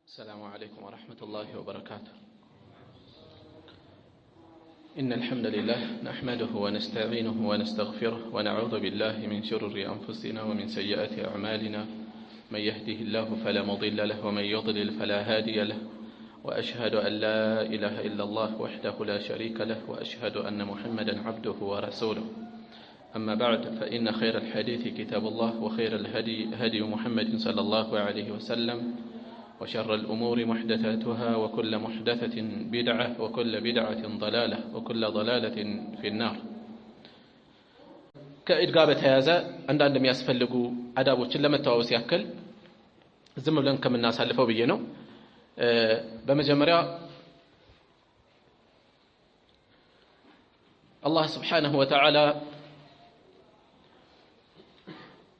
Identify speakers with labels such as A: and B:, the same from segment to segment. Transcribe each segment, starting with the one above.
A: السلام عليكم ورحمة الله وبركاته. إن الحمد لله نحمده ونستعينه ونستغفره ونعوذ بالله من شرور أنفسنا ومن سيئات أعمالنا، من يهده الله فلا مضل له ومن يضلل فلا هادي له، وأشهد أن لا إله إلا الله وحده لا شريك له، وأشهد أن محمدا عبده ورسوله. أما بعد، فإن خير الحديث كتاب الله، وخير الهدي هدي محمد صلى الله عليه وسلم، وشر الأمور محدثاتها، وكل محدثة بدعة، وكل بدعة ضلالة، وكل ضلالة في النار. كإدقابة هذا عندما يسفلقوا عدابوش لما التواوس يأكل زمو لن كم الناس هلفوا بينو بمجمرة الله سبحانه وتعالى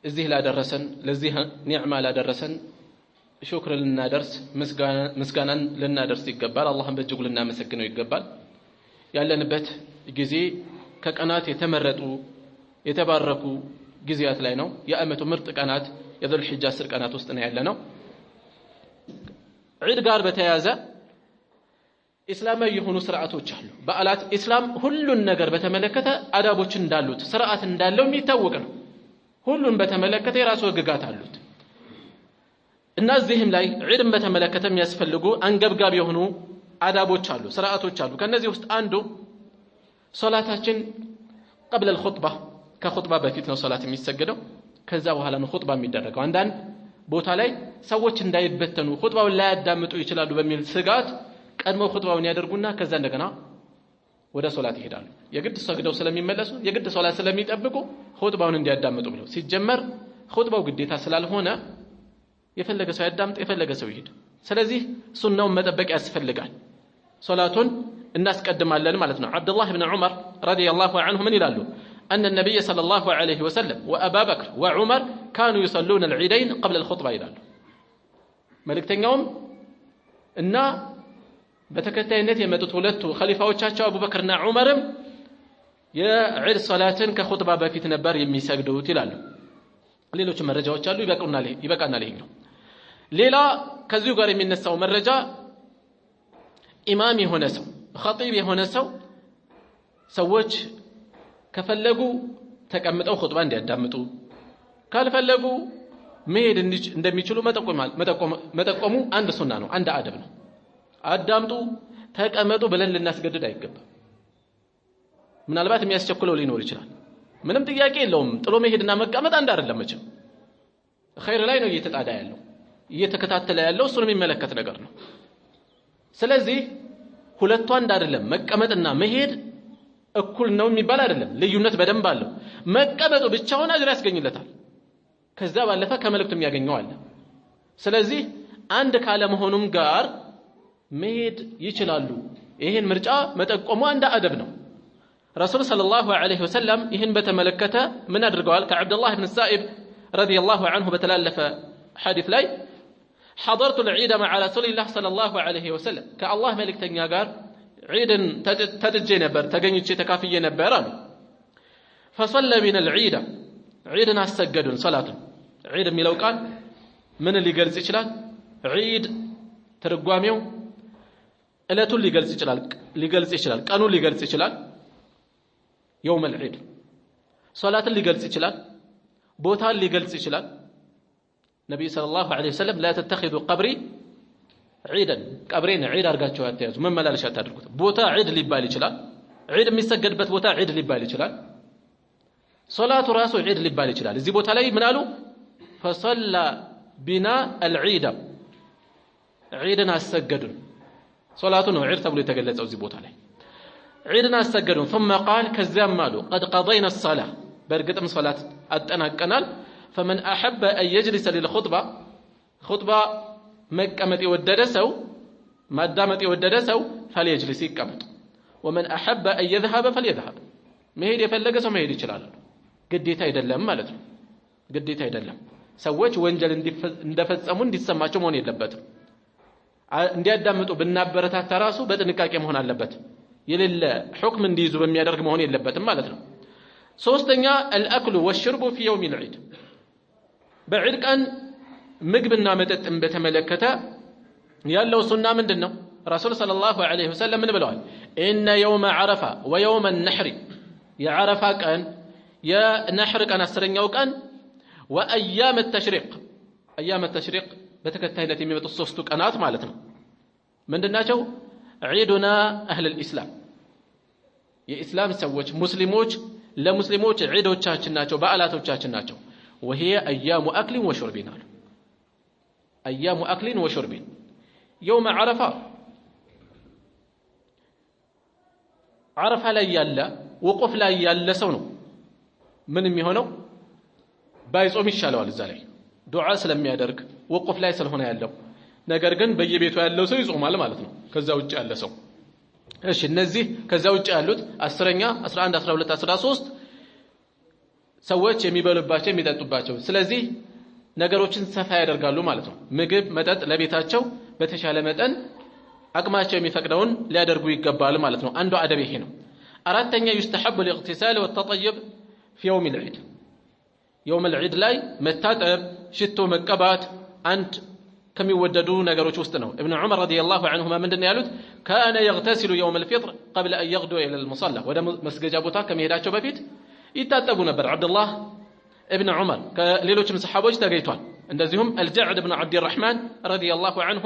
A: እዚህ ላደረሰን ለዚህ ኒዕማ ላደረሰን ሹክር ልናደርስ ምስጋናን ልናደርስ ይገባል። አላህን በእጅጉ ልናመሰግነው ይገባል። ያለንበት ጊዜ ከቀናት የተመረጡ የተባረኩ ጊዜያት ላይ ነው። የዓመቱ ምርጥ ቀናት የዙል ሒጃ 10 ቀናት ውስጥ ነው ያለነው። ዒድ ጋር በተያያዘ ኢስላማዊ የሆኑ ስርዓቶች አሉ። በዓላት ኢስላም ሁሉን ነገር በተመለከተ አዳቦች እንዳሉት ስርዓት እንዳለው የሚታወቅ ነው። ሁሉን በተመለከተ የራሱ ህግጋት አሉት እና እዚህም ላይ ዒድን በተመለከተ የሚያስፈልጉ አንገብጋቢ የሆኑ አዳቦች አሉ፣ ስርዓቶች አሉ። ከነዚህ ውስጥ አንዱ ሶላታችን قبل الخطبه ከኹጥባ በፊት ነው ሶላት የሚሰገደው። ከዛ በኋላ ነው ኹጥባ የሚደረገው። አንዳንድ ቦታ ላይ ሰዎች እንዳይበተኑ ኹጥባውን ላይ ያዳምጡ ይችላሉ በሚል ስጋት ቀድሞ ኹጥባውን ያደርጉና ከዛ እንደገና ወደ ሶላት ይሄዳሉ። የግድ ሰግደው ስለሚመለሱ የግድ ሶላት ስለሚጠብቁ ኹጥባውን እንዲያዳምጡ ብለው ሲጀመር ኹጥባው ግዴታ ስላልሆነ የፈለገ ሰው ያዳምጥ የፈለገ ሰው ይሄድ። ስለዚህ ሱናውን መጠበቅ ያስፈልጋል። ሶላቱን እናስቀድማለን ማለት ነው። አብዱላህ ኢብኑ ዑመር ረዲየላሁ ዐንሁ ምን ይላሉ? أن النبي صلى الله عليه وسلم وأبا بكر وعمر كانوا يصلون العيدين قبل الخطبة ይላሉ። መልእክተኛውም እና በተከታይነት የመጡት ሁለቱ ኸሊፋዎቻቸው አቡበክርና ዑመርም የዒድ ሶላትን ከኹጥባ በፊት ነበር የሚሰግዱት ይላሉ። ሌሎች መረጃዎች አሉ፣ ይበቃናል ይሄኛው። ሌላ ከዚሁ ጋር የሚነሳው መረጃ ኢማም የሆነ ሰው ኸጢብ የሆነ ሰው ሰዎች ከፈለጉ ተቀምጠው ኹጥባ እንዲያዳምጡ ካልፈለጉ መሄድ እንደሚችሉ መጠቆሙ አንድ ሱና ነው፣ አንድ አደብ ነው። አዳምጡ ተቀመጡ ብለን ልናስገድድ አይገባም። ምናልባት የሚያስቸኩለው ሊኖር ይችላል፣ ምንም ጥያቄ የለውም። ጥሎ መሄድና መቀመጥ አንድ አይደለም። መቼም ኸይር ላይ ነው እየተጣዳ ያለው እየተከታተለ ያለው እሱን የሚመለከት ነገር ነው። ስለዚህ ሁለቱ አንድ አይደለም። መቀመጥና መሄድ እኩል ነው የሚባል አይደለም፣ ልዩነት በደንብ አለው። መቀመጡ ብቻውን አጅር ያስገኝለታል፣ ከዛ ባለፈ ከመልእክቱ የሚያገኘው አለ። ስለዚህ አንድ ካለ መሆኑም ጋር መሄድ ይችላሉ። ይሄን ምርጫ መጠቆሙ አንድ አደብ ነው። ረሱል ሰለላሁ ዐለይሂ ወሰለም ይህን በተመለከተ ምን አድርገዋል? ከዐብዱላህ ብን ሳኢብ ረዲየላሁ ዐንሁ በተላለፈ ሐዲስ ላይ حضرت العيد مع رسول الله صلى الله عليه وسلم ከአላህ መልእክተኛ ጋር ዒድን ተድጄ ነበር፣ ተገኝቼ ተካፍዬ ነበር አሉ። فصلى بنا العيد ዒድን አሰገዱን። ሶላቱን ዒድ የሚለው ቃል ምን ሊገልጽ ይችላል? ዒድ ትርጓሜው እለቱን ሊገልጽ ይችላል፣ ቀኑን ሊገልጽ ይችላል። يوم العيد ሶላትን ሊገልጽ ይችላል፣ ቦታን ሊገልጽ ይችላል። ነብዩ ሰለላሁ ዐለይሂ ወሰለም لا تتخذوا قبري عيدا ቀብሬን ዒድ አድርጋችሁ አትያዙ፣ መመላለሻ አታድርጉት። ቦታ ዒድ ሊባል ይችላል፣ ዒድ የሚሰገድበት ቦታ ዒድ ሊባል ይችላል። ሶላቱ ራሱ ዒድ ሊባል ይችላል። እዚህ ቦታ ላይ ምን አሉ? فصلى بنا العيد ዒድን አሰገዱን። ሶላቱ ነው ዒድ ተብሎ የተገለጸው እዚህ ቦታ ላይ ዒድን አሰገዱን። ثم قال ከዚያም አሉ قد قضينا الصلاة በእርግጥም ሶላት አጠናቀናል። فمن أحب أن يجلس للخطبة خطبة መቀመጥ የወደደ ሰው ማዳመጥ የወደደ ሰው فليجلس ይቀመጥ። ومن أحب أن يذهب فليذهب መሄድ የፈለገ ሰው መሄድ ይችላል። ግዴታ አይደለም ማለት ነው። ግዴታ አይደለም። ሰዎች ወንጀል እንደፈጸሙ እንዲሰማቸው መሆን የለበትም። እንዲያዳምጡ ብናበረታታ ራሱ በጥንቃቄ መሆን አለበት። የሌለ ሁክም እንዲይዙ በሚያደርግ መሆን የለበትም ማለት ነው። ሶስተኛ الأكل والشرب في يوم العيد በዒድ ቀን ምግብና መጠጥን በተመለከተ ያለው ሱና ምንድነው? ረሱል ሰለላሁ ዐለይሂ ወሰለም ምን ብለዋል? ኢነ የውመ ዐረፋ ወየውመ ነሕሪ የዐረፋ ቀን የነሕር ቀን 10ኛው ቀን ወአያም ተሽሪቅ አያም ተሽሪቅ በተከታይነት የሚመጡት ሶስቱ ቀናት ማለት ነው ምንድናቸው? ዒዱና አህለል ኢስላም የኢስላም ሰዎች ሙስሊሞች ለሙስሊሞች ዒዶቻችን ናቸው፣ በዓላቶቻችን ናቸው። وهي أيام أكل وشرب أيام أكل وشرب يوم عرفة لا يالا وقف لا يالا سونو من يميهونو بايصوم ይሻለዋል እዛ ላይ ዱዓ ስለሚያደርግ ወቁፍ ላይ ስለሆነ ያለው ነገር ግን በየቤቱ ያለው ሰው ይጾማል ማለት ነው ከዛ ውጭ ያለ ሰው እሺ እነዚህ ከዛ ውጭ ያሉት 10ኛ 11 12 13 ሰዎች የሚበሉባቸው የሚጠጡባቸው ስለዚህ ነገሮችን ሰፋ ያደርጋሉ ማለት ነው ምግብ መጠጥ ለቤታቸው በተሻለ መጠን አቅማቸው የሚፈቅደውን ሊያደርጉ ይገባል ማለት ነው አንዱ አደብ ይሄ ነው አራተኛ يستحب الاغتسال والتطيب في يوم العيد يوم العيد ላይ መታጠብ ሽቶ መቀባት አንድ ከሚወደዱ ነገሮች ውስጥ ነው ابن عمر رضي الله عنهما ምንድነው ያሉት كان يغتسل يوم الفطر قبل ان يغدو الى المصلى ወደ መስገጃ ቦታ ከመሄዳቸው በፊት ይታጠቡ ነበር አብዱላህ ابن عمر ከሌሎችም ሰሃቦች ተገይቷል እንደዚሁም الجعد بن عبد الرحمن رضي الله عنه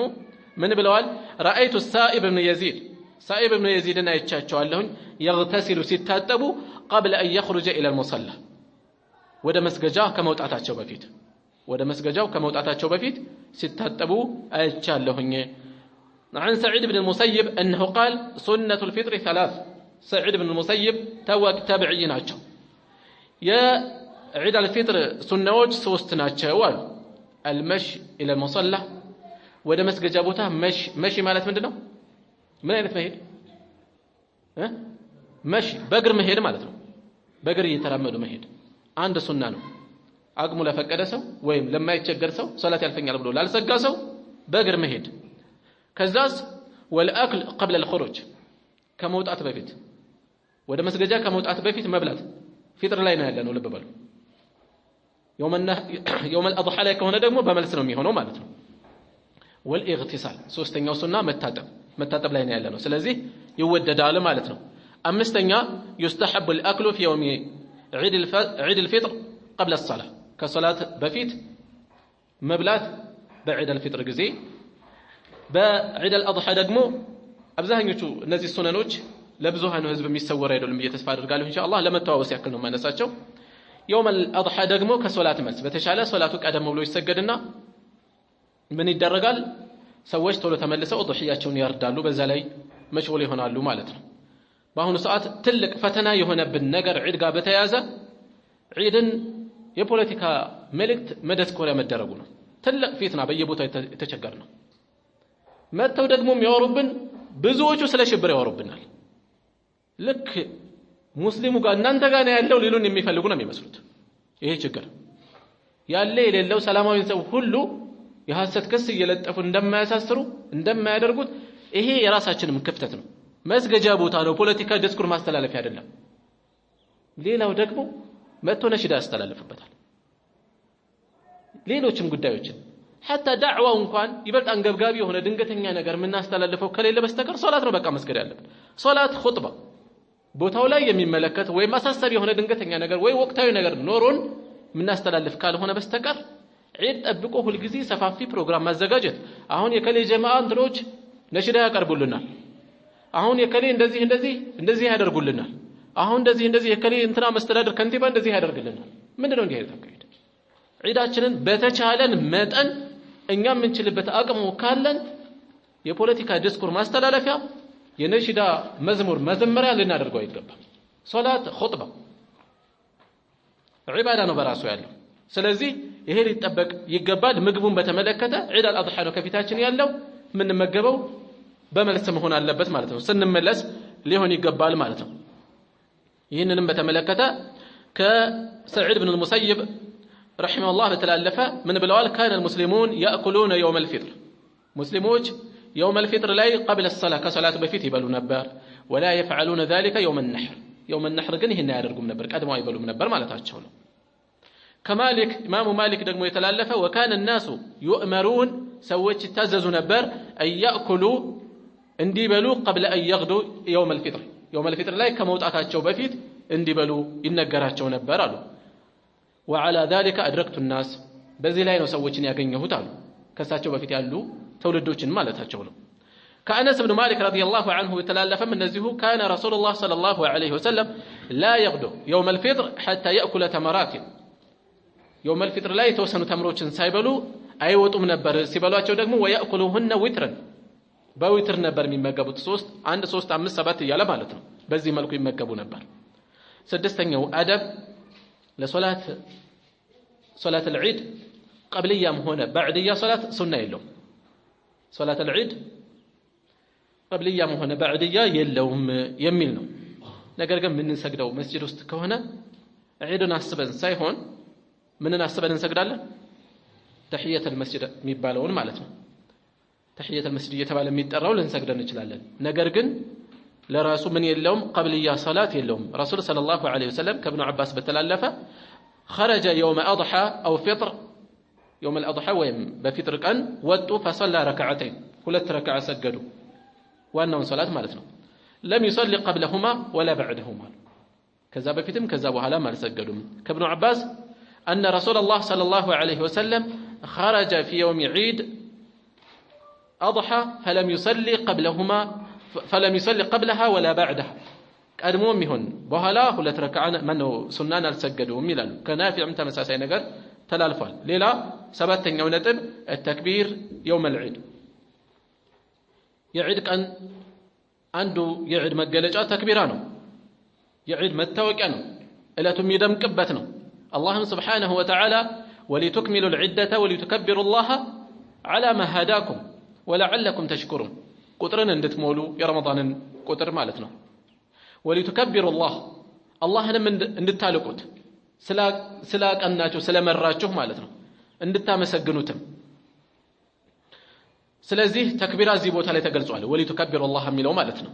A: ምን ብለዋል رأيت السائب بن يزيد سائب بن يزيد አይቻቸዋለሁኝ يغتسل ሲታጠቡ قبل ان يخرج الى المصلى ወደ መስገጃ ከመውጣታቸው በፊት ሲታጠቡ አይቻለሁኝ عن سعيد بن المسيب انه قال سنة الفطر 3 سعيد بن المسيب تابعي ናቸው የዒድ አልፊጥር ሱናዎች 3 ናቸው አሉ المشي الى المصلى ወደ መስገጃ ቦታ መሽ ማለት ምንድነው ምን አይነት መሄድ መሽ በእግር መሄድ ማለት ነው በእግር እየተራመዱ መሄድ አንድ ሱና ነው አቅሙ ለፈቀደ ሰው ወይም ለማይቸገር ሰው ሶላት ያልፈኛል ብሎ ላልሰጋ ሰው በእግር መሄድ ከዛስ والأكل قبل الخروج ከመውጣት በፊት ወደ መስገጃ ከመውጣት በፊት መብላት ፊጥር ላይ ነው ያለነው ልብ በሉ يوم الأضحى ላይ ከሆነ ደግሞ በመልስ ነው የሚሆነው ማለት ነው والاغتسال ሶስተኛው ሱና መታጠብ ላይ ነው ያለነው ስለዚህ ይወደዳል ማለት ነው አምስተኛ يستحب الأكل في يوم عيد الفطر قبل الصلاة كصلاة بفيت مبلات بعيد الفطر ጊዜ بعيد الأضحى ደግሞ አብዛኞቹ እነዚህ ሱናኖች ለብዙሃኑ ህዝብ የሚሰወር አይደለም እየተስፋ አድርጋለሁ ኢንሻአላህ ለመተዋወስ ያክል ነው ማነሳቸው يوم الأضحى ደግሞ ከሶላት መልስ በተሻለ ሶላቱ ቀደም ብሎ ይሰገድና ምን ይደረጋል ሰዎች ቶሎ ተመልሰው ضحያቸውን ያርዳሉ በዛ ላይ መሽغول ይሆናሉ ማለት ነው በአሁኑ ሰዓት ትልቅ ፈተና የሆነብን ነገር ዒድ ጋር በተያያዘ ዒድን የፖለቲካ መልእክት መደስኮሪያ መደረጉ ነው ትልቅ ፊትና በየቦታው የተቸገር ነው መተው ደግሞ የሚያወሩብን ብዙዎቹ ስለ ሽብር ያወሩብናል ልክ ሙስሊሙ ጋር እናንተ ጋር ነው ያለው ሊሉን የሚፈልጉ ነው የሚመስሉት ይሄ ችግር ያለ የሌለው ሰላማዊ ሰው ሁሉ የሐሰት ክስ እየለጠፉ እንደማያሳስሩ እንደማያደርጉት ይሄ የራሳችንም ክፍተት ነው መስገጃ ቦታ ነው ፖለቲካ ዲስኩር ማስተላለፍ አይደለም ሌላው ደግሞ መጥቶ ነሽዳ ያስተላልፍበታል ሌሎችም ጉዳዮችን حتى ዳዕዋው እንኳን ይበልጥ አንገብጋቢ የሆነ ድንገተኛ ነገር ምናስተላልፈው ከሌለ በስተቀር ሶላት ነው በቃ መስገድ ያለበት ሶላት ኹጥባ ቦታው ላይ የሚመለከት ወይ ማሳሰብ የሆነ ድንገተኛ ነገር ወይ ወቅታዊ ነገር ኖሮን ምናስተላልፍ ካልሆነ በስተቀር ዒድ ጠብቆ ሁሉ ጊዜ ሰፋፊ ፕሮግራም ማዘጋጀት አሁን የከሌ ጀማዓ እንትሮች ነሽዳ ያቀርቡልናል አሁን የከሌ እንደዚህ ያደርጉልናል አሁን እንደዚህ የከሌ እንትና መስተዳድር ከንቲባ እንደዚህ ያደርግልናል ምንድነው እንዲህ አይተካሄድ ዒዳችንን በተቻለን መጠን እኛ ምንችልበት አቅሙ ካለን የፖለቲካ ዲስኩር ማስተላለፊያ የነሽዳ መዝሙር መዘመሪያ ልናደርገው አይገባም ሶላት ኹጥባ ዒባዳ ነው በራሱ ያለው ስለዚህ ይሄ ሊጠበቅ ይገባል ምግቡን በተመለከተ ዒድ አልአድሃ ነው ከፊታችን ያለው ምን መገበው በመልስ መሆን አለበት ማለት ነው ስንመለስ ሊሆን ይገባል ማለት ነው ይህንንም በተመለከተ ከሰዒድ ብን المسيب رحمه الله በተላለፈ ምን ብለዋል كان المسلمون يأكلون يوم الفطر ሙስሊሞች يوم الفطر ላይ قبل الصلاة ከሶላት በፊት ይበሉ ነበር ولا يفعلون ذلك يوم النحر يوم النحر ግን ይሄን ያደርጉም ነበር ቀድመው ይበሉም ነበር ማለታቸው ነው كمالك امام مالك ደግሞ የተላለፈ وكان الناس يؤمرون سويت تززوا نبر أن يأكلوا اندي بلو قبل أن يغدوا يوم الفطر لا كموت أتاتشو بفيت اندي بلو ينقراتشو نبر وعلى ذلك أدركت الناس بزي لا ينسويتني أغنيه تعالوا كساتشو بفيت يالو تولدوشن مالتاتشو كأنس بن مالك رضي الله عنه يتلالف من نزيه كان رسول الله صلى الله عليه وسلم لا يغدو يوم الفطر حتى يأكل تمرات يوم الفطر لا يتوسن تمروችን ሳይበሉ አይወጡም ነበር ሲበሏቸው ደግሞ ويأكلوهن وترا በዊትር ነበር የሚመገቡት 3 1 3 5 7 እያለ ማለት ነው በዚህ መልኩ ይመገቡ ነበር ስድስተኛው አደብ ለሶላት العيد قبليام ሆነ بعدية صلاة ሱና የለውም صلاة العيد قبليام ሆነ بعدية የለውም የሚል ነው ነገር ግን ምን እንሰግደው መስጂድ ውስጥ ከሆነ ዒድን አስበን ሳይሆን ምንን አስበን እንሰግዳለን ተህiyat المسجد የሚባለውን ማለት ነው ተህiyat المسجد እየተባለ የሚጠራው ልንሰግደን እንችላለን ነገር ግን ለራሱ ምን የለውም قبلية صلاة የለውም ረሱል ሰለላሁ ዐለይሂ ወሰለም ከኢብኑ አባስ በተላለፈ خرج يوم اضحى او فطر يوم الاضحى ወይም በፊጥር ቀን ወጡ فصلى ركعتين ሁለት ረክዓ ሰገዱ ዋናውን ሶላት ማለት ነው لم يصلي قبلهما ولا بعدهما كذا بفيتم كذا بحالا ما سجدوا كابن عباس أن رسول الله صلى الله عليه وسلم خرج في يوم عيد أضحى فلم يصلي قبلها ولا بعدها قدموا مهن بحالا ሁለት ረክዓ ማነው ሱናን አልሰገዱም ይላሉ ከናፊዕ ተመሳሳይ ነገር ተላልፏል ሌላ ሰባተኛው ነጥብ التكبير يوم العيد የዒድ ቀን አንዱ የዒድ መገለጫ ተክቢራ ነው የዒድ መታወቂያ ነው እለቱም ይደምቅበት ነው አላህም ስብሓነሁ ወተዓላ ወሊቱክሚሉ العدة ولتكبروا الله على ما هداكم ولعلكم تشكرون ቁጥርን እንድትሞሉ የረመዳንን ቁጥር ማለት ነው ولتكبروا الله አላህንም እንድታልቁት ስላቀናችሁ ስለመራችሁ ማለት ነው እንድታመሰግኑትም ስለዚህ ተክቢራ እዚህ ቦታ ላይ ተገልጿል ወሊቱከብሩ الله የሚለው ማለት ነው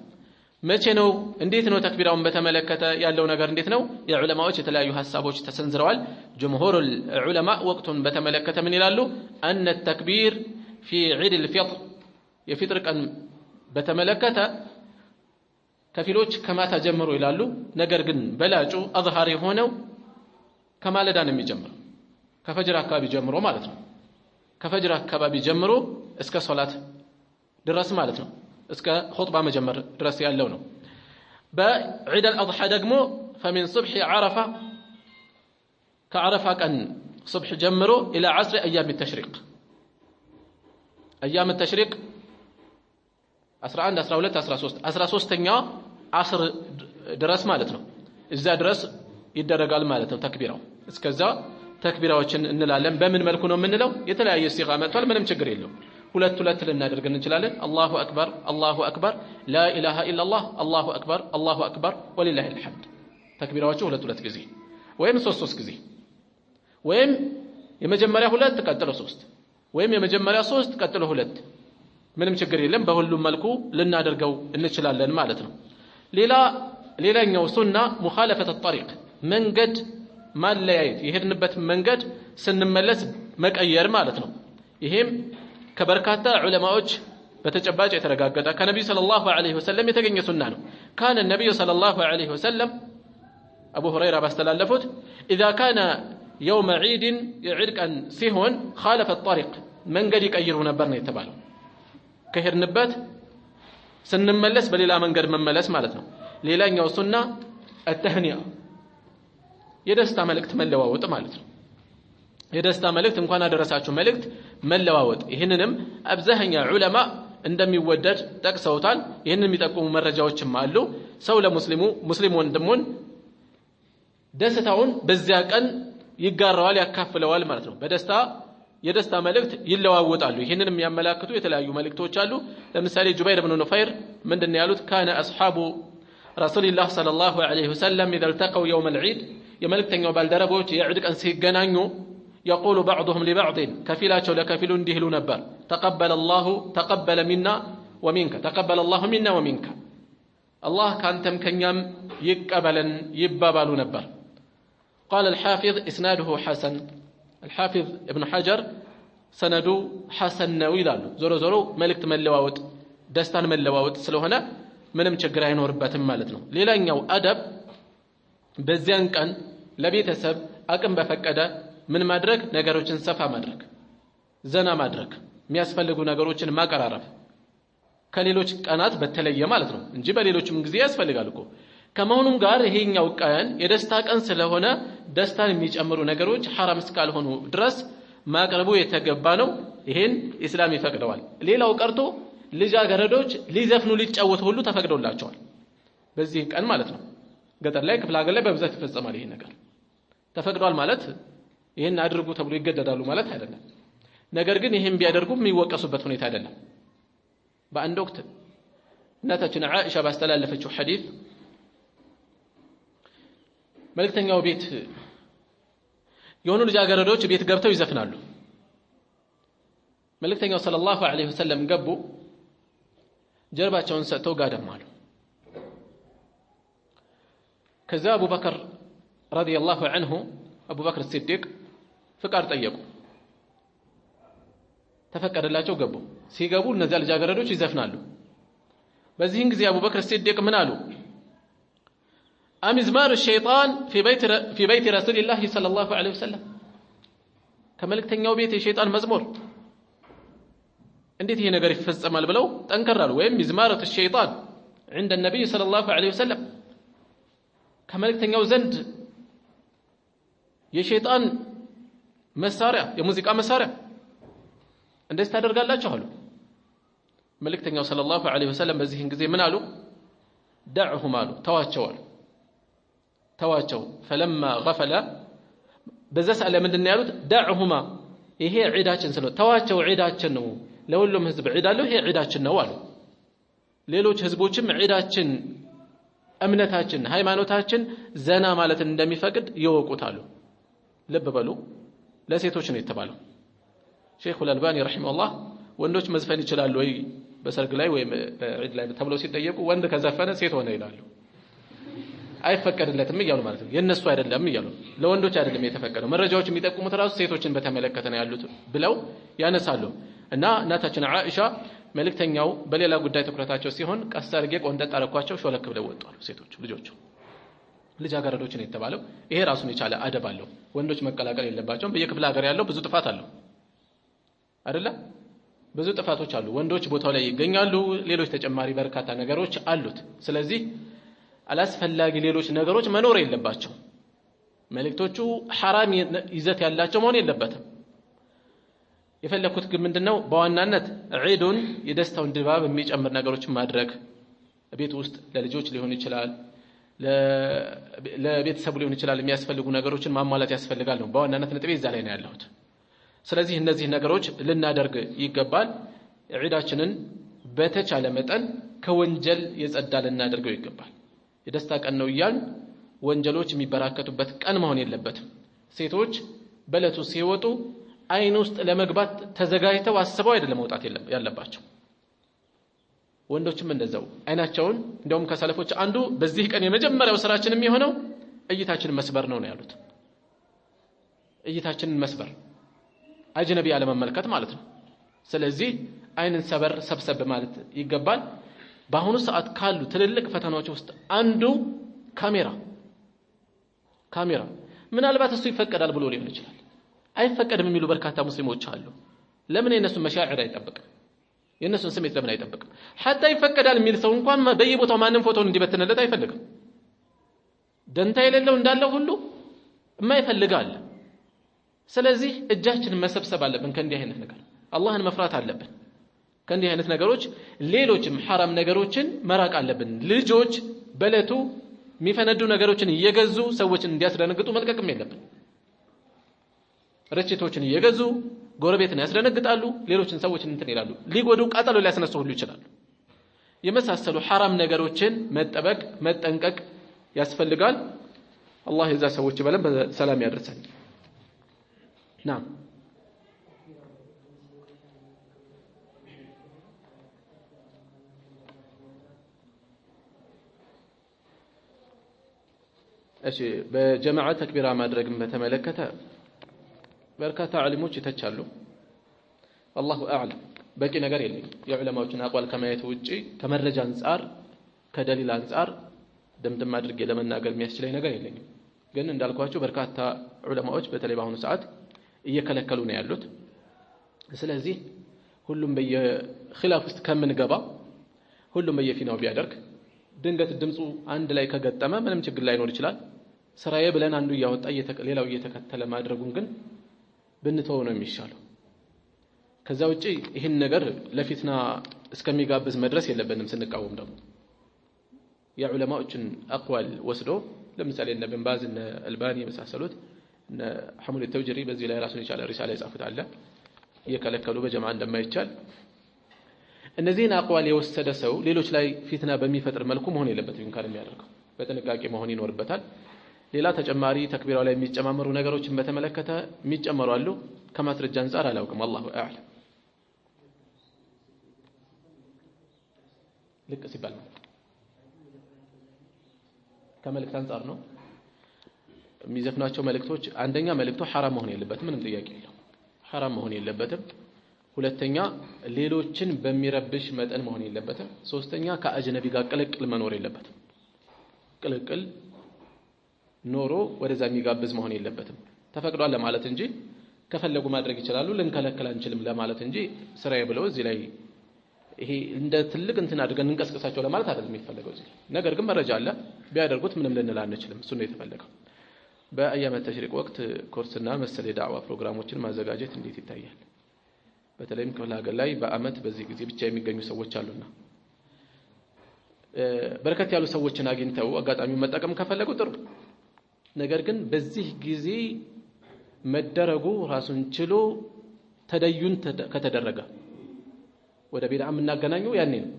A: መቼ ነው እንዴት ነው ተክቢራውን በተመለከተ ያለው ነገር እንዴት ነው የዑለማዎች የተለያዩ ሐሳቦች ተሰንዝረዋል ጀምሁር العلماء ወቅቱን በተመለከተ ምን ይላሉ ان التكبير في عيد الفطر የፊጥር ቀን በተመለከተ ከፊሎች ከማታ ጀምሮ ይላሉ ነገር ግን በላጩ አዝሃር የሆነው ከማለዳ ነው የሚጀምረው ከፈጅር አካባቢ ጀምሮ ማለት ነው ከፈጅር አካባቢ ጀምሮ እስከ ሶላት ድረስ ማለት ነው እስከ ኹጥባ መጀመር ድረስ ያለው ነው በዒድ አልአድሓ ደግሞ فمن صبح عرفة كعرفة كان صبح جمرو إلى عصر أيام التشريق أيام التشريق 11 12 13 ተኛ عصر ድረስ ማለት ነው እዛ ድረስ ይደረጋል ማለት ነው ተክቢራው እስከዛ ተክቢራዎችን እንላለን በምን መልኩ ነው የምንለው የተለያየ ሲጋ መጥቷል ምንም ችግር የለው ሁለት ልናደርግ እንችላለን አላሁ አክበር ላ ኢላሃ ኢላላህ አላሁ አክበር ወሊላሂል ሐምድ ተክቢራዎቹ ሁለት ጊዜ ወይም ሶስት ጊዜ ወይም የመጀመሪያ ሁለት ቀጥሎ ሶስት ወይም የመጀመሪያ ሶስት ቀጥሎ ሁለት ምንም ችግር የለም በሁሉም መልኩ ልናደርገው እንችላለን ማለት ነው ሌላኛው ሱና ሙኻለፈተ الطريق መንገድ ማለያየት የሄድንበት መንገድ ስንመለስ መቀየር ማለት ነው ይሄም ከበርካታ ዑለማዎች በተጨባጭ የተረጋገጠ ከነብዩ ሰለላሁ ዐለይሂ ወሰለም የተገኘ ሱና ነው ካነ ነብዩ ሰለላሁ ዐለይሂ ወሰለም አቡ ሁረይራ ባስተላለፉት اذا كان يوم عيد يعيد كان ሲሆን خالف الطريق መንገድ ይቀይሩ ነበር ነው የተባለው ከሄድንበት ስንመለስ በሌላ መንገድ መመለስ ማለት ነው ሌላኛው ሱና التهنئة የደስታ መልእክት መለዋወጥ ማለት ነው የደስታ መልእክት እንኳን አደረሳችሁ መልእክት መለዋወጥ ይሄንንም አብዛኛ ዑለማ እንደሚወደድ ጠቅሰውታል ይሄንን የሚጠቁሙ መረጃዎችም አሉ ሰው ሙስሊም ወንድሙን ደስታውን በዚያ ቀን ይጋራዋል ያካፍለዋል ማለት ነው የደስታ መልእክት ይለዋወጣሉ ይሄንንም የሚያመላክቱ የተለያዩ መልእክቶች አሉ ለምሳሌ ጁበይር ኢብኑ ኑፈይር ምንድነው ያሉት ካነ አስሐቡ ረሱልላህ ሰለላሁ ዐለይሂ ወሰለም اذا التقوا يوم العيد የመልእክተኛው ባልደረቦች የዒድ ቀን ሲገናኙ يقول بعضهم لبعض كفيلاቸው ለከፊሉ እንዲህ ይሉ ነበር تقبل منا ومنك تقبل الله منا ومنك الله ካንተም ከኛም ይቀበለን ይባባሉ ነበር قال الحافظ اسناده حسن الحافظ ابن حجر ሰነዱ ሐሰን ነው ይላሉ። ዞሮ ዞሮ መልእክት መለዋወጥ ደስታን መለዋወጥ ስለሆነ ምንም ችግር አይኖርበትም ማለት ነው። ሌላኛው አደብ በዚያን ቀን ለቤተሰብ አቅም በፈቀደ ምን ማድረግ ነገሮችን ሰፋ ማድረግ ዘና ማድረግ የሚያስፈልጉ ነገሮችን ማቀራረብ ከሌሎች ቀናት በተለየ ማለት ነው እንጂ በሌሎችም ጊዜ ያስፈልጋል እኮ ከመሆኑም ጋር ይሄኛው ቀን የደስታ ቀን ስለሆነ ደስታን የሚጨምሩ ነገሮች ሐራም እስካልሆኑ ድረስ ማቅረቡ የተገባ ነው። ይሄን ኢስላም ይፈቅደዋል። ሌላው ቀርቶ ልጃገረዶች ሊዘፍኑ ሊጫወቱ ሁሉ ተፈቅዶላቸዋል በዚህ ቀን ማለት ነው። ገጠር ላይ ክፍለ ሀገር ላይ በብዛት ይፈጸማል ይሄ ነገር። ተፈቅዷል ማለት ይሄን አድርጉ ተብሎ ይገደዳሉ ማለት አይደለም። ነገር ግን ይሄን ቢያደርጉ የሚወቀሱበት ሁኔታ አይደለም። በአንድ ወቅት እናታችን ዓኢሻ ባስተላለፈችው ሐዲስ መልእክተኛው ቤት የሆኑ ልጃገረዶች ቤት ገብተው ይዘፍናሉ። መልእክተኛው ሰለላሁ ዐለይሂ ወሰለም ገቡ። ጀርባቸውን ሰጥተው ጋደም አሉ። ከዛ አቡበክር ረዲየላሁ ዐንሁ አቡበክር ሲዲቅ ፍቃድ ጠየቁ። ተፈቀደላቸው ገቡ። ሲገቡ እነዚያ ልጃገረዶች ይዘፍናሉ። በዚህን ጊዜ አቡበክር ሲዲቅ ምን አሉ? አሚዝማሩ ሸይጣን ፊ በይት ረሱሊላህ ሰለላሁ ዐለይሂ ወሰለም ከመልእክተኛው ቤት የሸይጣን መዝሙር እንዴት ይሄ ነገር ይፈጸማል ብለው ጠንከራሉ። ወይም ሚዝማረቱ ሸይጣን عند النبي صلى الله عليه وسلم ከመልእክተኛው ዘንድ የሸይጣን መሳሪያ የሙዚቃ መሳሪያ እንደዚህ ታደርጋላችሁ አሉ። መልእክተኛው ሰለላሁ ዐለይሂ ወሰለም በዚህን ጊዜ ምን አሉ? دعهم አሉ ተዋቸው አሉ። ተዋቸው فلما غفل በዛ ሰዓት ለምንድን ነው ያሉት? دعهما ይሄ ዒዳችን ስለሆነ ተዋቸው ዒዳችን ነው ለሁሉም ህዝብ ዒድ አለው ይሄ ዒዳችን ነው አሉ። ሌሎች ህዝቦችም ዒዳችን እምነታችን ሃይማኖታችን ዘና ማለት እንደሚፈቅድ ይወቁታሉ። ልብ በሉ ለሴቶች ነው የተባለው። ሼኹ አልአልባኒ ረሂመሁላህ ወንዶች መዝፈን ይችላሉ ወይ በሰርግ ላይ ወይ በዒድ ላይ ተብለው ሲጠየቁ ወንድ ከዘፈነ ሴት ሆነ ይላሉ። አይፈቀድለትም እያሉ ማለት ነው። የነሱ አይደለም እያሉ ለወንዶች አይደለም የተፈቀደው። መረጃዎች የሚጠቁሙት ራሱ ሴቶችን በተመለከተ ነው ያሉት ብለው ያነሳሉ። እና እናታችን ዓኢሻ መልእክተኛው በሌላ ጉዳይ ትኩረታቸው ሲሆን ቀስ አድርጌ ቆንጠጥ አረኳቸው ሾለክ ብለው ወጡ አሉ። ሴቶች ልጆቹ ልጃገረዶችን የተባለው ይሄ ራሱን የቻለ አደብ አለው። ወንዶች መቀላቀል የለባቸውም። በየክፍለ ሀገር ያለው ብዙ ጥፋት አለው አይደለ? ብዙ ጥፋቶች አሉ። ወንዶች ቦታው ላይ ይገኛሉ። ሌሎች ተጨማሪ በርካታ ነገሮች አሉት። ስለዚህ አላስፈላጊ ሌሎች ነገሮች መኖር የለባቸው። መልእክቶቹ ሐራም ይዘት ያላቸው መሆን የለበትም። የፈለኩት ግን ምንድነው በዋናነት ዒዱን የደስታውን ድባብ የሚጨምር ነገሮችን ማድረግ ቤት ውስጥ ለልጆች ሊሆን ይችላል ለቤተሰቡ ሊሆን ይችላል የሚያስፈልጉ ነገሮችን ማሟላት ያስፈልጋል ነው በዋናነት ነጥቤ እዛ ላይ ነው ያለሁት። ስለዚህ እነዚህ ነገሮች ልናደርግ ይገባል። ዒዳችንን በተቻለ መጠን ከወንጀል የጸዳ ልናደርገው ይገባል። የደስታ ቀን ነው እያልን ወንጀሎች የሚበራከቱበት ቀን መሆን የለበትም። ሴቶች በዕለቱ ሲወጡ አይን ውስጥ ለመግባት ተዘጋጅተው አስበው አይደለም መውጣት ያለባቸው። ወንዶችም እንደዛው አይናቸውን እንደውም ከሰለፎች አንዱ በዚህ ቀን የመጀመሪያው ስራችን የሚሆነው እይታችንን መስበር ነው ያሉት። እይታችንን መስበር አጅነቢ ያለመመልከት ማለት ነው። ስለዚህ አይንን ሰብሰብ ማለት ይገባል። በአሁኑ ሰዓት ካሉ ትልልቅ ፈተናዎች ውስጥ አንዱ ካሜራ ምናልባት እሱ ይፈቀዳል ብሎ ሊሆን ይችላል። አይፈቀድም የሚሉ በርካታ ሙስሊሞች አሉ። ለምን የነሱን መሻዕር አይጠብቅም? የነሱን ስሜት ለምን አይጠብቅም? ሐታ ይፈቀዳል የሚል ሰው እንኳን በየቦታው ማንም ፎቶን እንዲበትንለት አይፈልግም። ደንታ የሌለው እንዳለው ሁሉ የማይፈልግ አለ። ስለዚህ እጃችንን መሰብሰብ አለብን ከእንዲህ አይነት ነገር። አላህን መፍራት አለብን። ከእንዲህ አይነት ነገሮች ሌሎችም ሐራም ነገሮችን መራቅ አለብን። ልጆች በዕለቱ የሚፈነዱ ነገሮችን እየገዙ ሰዎችን እንዲያስደነግጡ መልቀቅም የለብን። ርችቶችን እየገዙ ጎረቤትን ያስደነግጣሉ፣ ሌሎችን ሰዎችን እንትን ይላሉ፣ ሊጎዱ ቃጠሎ ሊያስነሱ ሁሉ ይችላሉ። የመሳሰሉ ሐራም ነገሮችን መጠንቀቅ ያስፈልጋል። አላህ የዛ ሰዎች ይበለን በሰላም ያድርሰን። ናም እሺ በጀማዓ ተክቢራ ማድረግን በተመለከተ በርካታ ዓሊሞች ይተቻሉ። አላሁ አዕለም በቂ ነገር የለኝም የዑለማዎችን አቋል ከማየት ውጪ ከመረጃ አንፃር ከደሊል አንፃር ደምድም አድርጌ ለመናገር የሚያስችለኝ ነገር የለኝም ግን እንዳልኳችሁ በርካታ ዑለማዎች በተለይ በአሁኑ ሰዓት እየከለከሉ ነው ያሉት ስለዚህ ሁሉም በየኺላፍ ውስጥ ከምንገባ ሁሉም በየፊናው ቢያደርግ ድንገት ድምፁ አንድ ላይ ከገጠመ ምንም ችግር ላይኖር ይችላል ስራዬ ብለን አንዱ እያወጣ ሌላው እየተከተለ ማድረጉን ግን ብንተወው ነው የሚሻለው ከዛ ውጪ ይህን ነገር ለፊትና እስከሚጋብዝ መድረስ የለብንም ስንቃወም ደግሞ የዑለማዎችን አቅዋል ወስዶ ለምሳሌ እነ ኢብን ባዝ እነ አልባኒ የመሳሰሉት እነ ሐሙድ ተውጅሪ በዚህ ላይ ራሱን የቻለ ሪሳላ የጻፉት አለ እየከለከሉ በጀማዓ እንደማይቻል እነዚህን አቅዋል የወሰደ ሰው ሌሎች ላይ ፊትና በሚፈጥር መልኩ መሆን የለበትም እንኳን የሚያደርገው በጥንቃቄ መሆን ይኖርበታል ሌላ ተጨማሪ ተክቢራው ላይ የሚጨማመሩ ነገሮችን በተመለከተ የሚጨመሩ አሉ ከማስረጃ አንፃር አላውቅም አላሁ አዕለም ልቅ ሲባል ከመልእክት አንፃር ነው የሚዘፍናቸው መልእክቶች አንደኛ መልእክቱ ሐራም መሆን የለበትም ምንም ጥያቄ የለው ሐራም መሆን የለበትም ሁለተኛ ሌሎችን በሚረብሽ መጠን መሆን የለበትም ሶስተኛ ከአጅነቢ ጋር ቅልቅል መኖር የለበትም ቅልቅል ኖሮ ወደዛ የሚጋብዝ መሆን የለበትም ተፈቅዷል ለማለት እንጂ ከፈለጉ ማድረግ ይችላሉ ልንከለከል አንችልም ለማለት እንጂ ስራዬ ብለው እዚህ ላይ ይሄ እንደ ትልቅ እንትን አድርገን እንቀስቀሳቸው ለማለት አይደለም የሚፈልገው እዚህ ነገር ግን መረጃ አለ ቢያደርጉት ምንም ልንል አንችልም እሱ ነው የተፈለገው በአያመ ተሽሪቅ ወቅት ኮርስና መሰል የዳዕዋ ፕሮግራሞችን ማዘጋጀት እንዴት ይታያል በተለይም ክፍለ ሀገር ላይ በአመት በዚህ ጊዜ ብቻ የሚገኙ ሰዎች አሉና በርከት ያሉ ሰዎችን አግኝተው አጋጣሚውን መጠቀም ከፈለጉ ጥሩ ነገር ግን በዚህ ጊዜ መደረጉ ራሱን ችሎ ተደዩን ከተደረገ ወደ ቢድዓ የምናገናኘው ያኔ ነው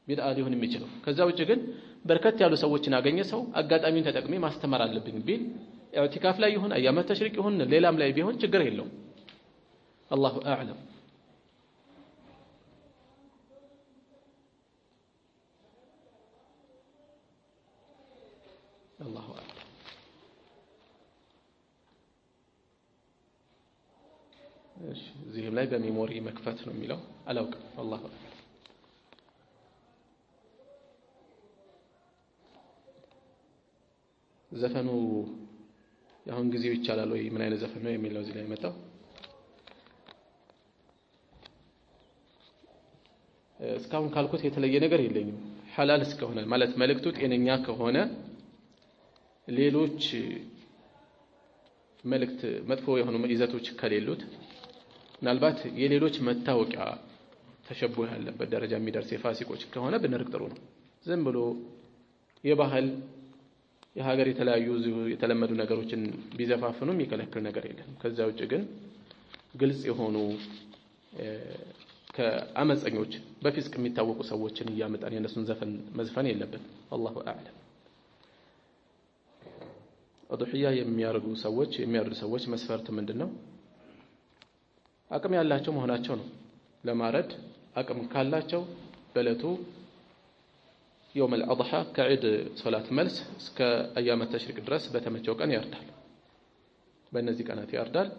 A: ቢድዓ ሊሆን የሚችለው ከዛ ውጭ ግን በርከት ያሉ ሰዎችን አገኘ ሰው አጋጣሚውን ተጠቅሜ ማስተማር አለብኝ ቢል ኢዕቲካፍ ላይ ይሁን አያመ ተሽሪቅ ይሁን ሌላም ላይ ቢሆን ችግር የለውም አላሁ አዕለም አላሁ አዕለም እሺ እዚህም ላይ በሜሞሪ መክፈት ነው የሚለው አላውቅም አላሁ አዕለም ዘፈኑ ያሁን ጊዜው ይቻላል ወይ ምን አይነት ዘፈን ነው የሚለው እዚህ ላይ መጣው እስካሁን ካልኩት የተለየ ነገር የለኝም ሐላል እስከሆነ ማለት መልእክቱ ጤነኛ ከሆነ ሌሎች መልእክት መጥፎ የሆኑ ይዘቶች ከሌሉት ምናልባት የሌሎች መታወቂያ ተሸቡህ ያለበት ደረጃ የሚደርስ የፋሲቆች ከሆነ ብንርቅ ጥሩ ነው ዝም ብሎ የባህል የሀገር የተለያዩ የተለመዱ ነገሮችን ቢዘፋፍኑም የሚከለክል ነገር የለም ከዛ ውጭ ግን ግልጽ የሆኑ ከአመፀኞች በፊስቅ የሚታወቁ ሰዎችን እያመጣን የነሱን ዘፈን መዝፈን የለብን አላሁ አዕለም አዱህያ የሚያርዱ ሰዎች መስፈርት ምንድነው አቅም ያላቸው መሆናቸው ነው ለማረድ አቅም ካላቸው በለቱ يوم الأضحى كعيد صلاة ملس እስከ أيام التشريق ድረስ በተመቸው ቀን ያርዳል በእነዚህ ቀናት ያርዳል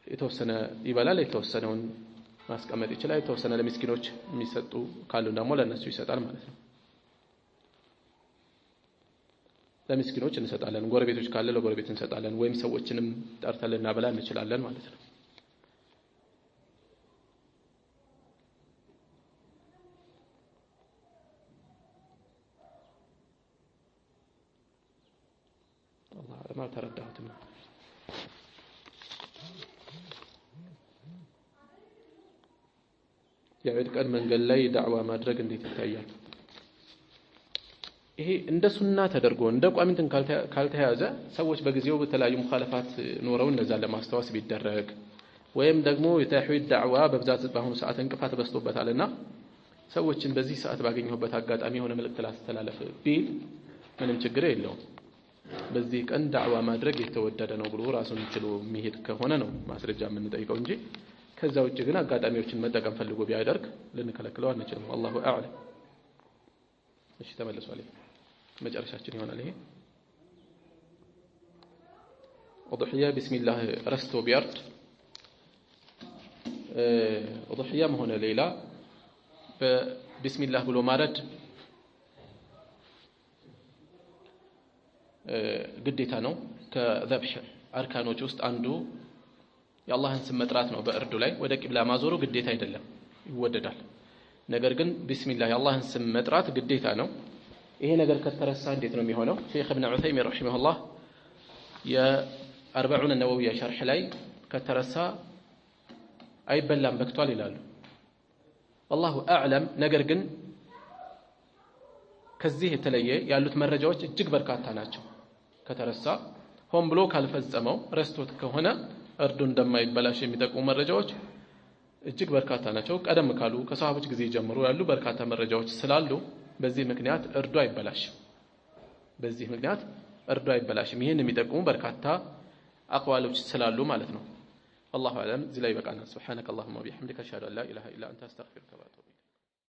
A: የተወሰነ ይበላል የተወሰነውን ማስቀመጥ ይችላል የተወሰነ ለምስኪኖች የሚሰጡ ካሉ ደግሞ ለነሱ ይሰጣል ማለት ነው ለምስኪኖች እንሰጣለን ጎረቤቶች ካለ ለጎረቤት እንሰጣለን ወይም ሰዎችንም ጠርተን እናበላ እንችላለን ማለት ነው ما ترددتم የዒድ ቀን መንገድ ላይ ዳዕዋ ማድረግ እንዴት ይታያል ይሄ እንደ ሱና ተደርጎ እንደ ቋሚንትን ካልተያዘ ሰዎች በጊዜው በተለያዩ ሙኻለፋት ኖረው እነዛ ለማስተዋወስ ቢደረግ ወይም ደግሞ የተህዊድ ዳዕዋ በብዛት በአሁኑ ሰዓት እንቅፋት በስቶበታልና ሰዎችን በዚህ ሰዓት ባገኘሁበት አጋጣሚ የሆነ መልእክት ላስተላለፍ ቢል ምንም ችግር የለውም በዚህ ቀን ዳዕዋ ማድረግ የተወደደ ነው ብሎ ራሱን ችሎ የሚሄድ ከሆነ ነው ማስረጃ የምንጠይቀው እንጂ ከዛ ውጭ ግን አጋጣሚዎችን መጠቀም ፈልጎ ቢያደርግ ልንከለክለው አንችልም አላሁ አዕለም እሺ ተመለሷል መጨረሻችን ይሆናል ይሄ ወضحያ ቢስሚላህ ረስቶ ቢያርድ ኡድሕያም ሆነ ሌላ በቢስሚላህ ብሎ ማረድ ግዴታ ነው። ከዘብሕ አርካኖች ውስጥ አንዱ የአላህን ስም መጥራት ነው። በእርዱ ላይ ወደ ቂብላ ማዞሩ ግዴታ አይደለም፣ ይወደዳል። ነገር ግን ቢስሚላህ የአላህን ስም መጥራት ግዴታ ነው። ይሄ ነገር ከተረሳ እንዴት ነው የሚሆነው? ሼኽ እብን ዑሰይሚን ረሒመሁላህ የአርበዑን ነወዊያ ሸርሕ ላይ ከተረሳ አይበላም በክቷል ይላሉ። ወላሁ አዕለም። ነገር ግን ከዚህ የተለየ ያሉት መረጃዎች እጅግ በርካታ ናቸው። ከተረሳ ሆን ብሎ ካልፈጸመው ረስቶት ከሆነ እርዱ እንደማይበላሽ የሚጠቁሙ መረጃዎች እጅግ በርካታ ናቸው። ቀደም ካሉ ከሰሃቦች ጊዜ ጀምሮ ያሉ በርካታ መረጃዎች ስላሉ በዚህ ምክንያት እርዱ አይበላሽም። ይህን የሚጠቁሙ በርካታ አቅዋሎች ስላሉ ማለት ነው። والله أعلم. زي لا يبقى. سبحانك اللهم وبحمدك أشهد أن لا إله إلا أنت أستغفرك وأتوب إليك.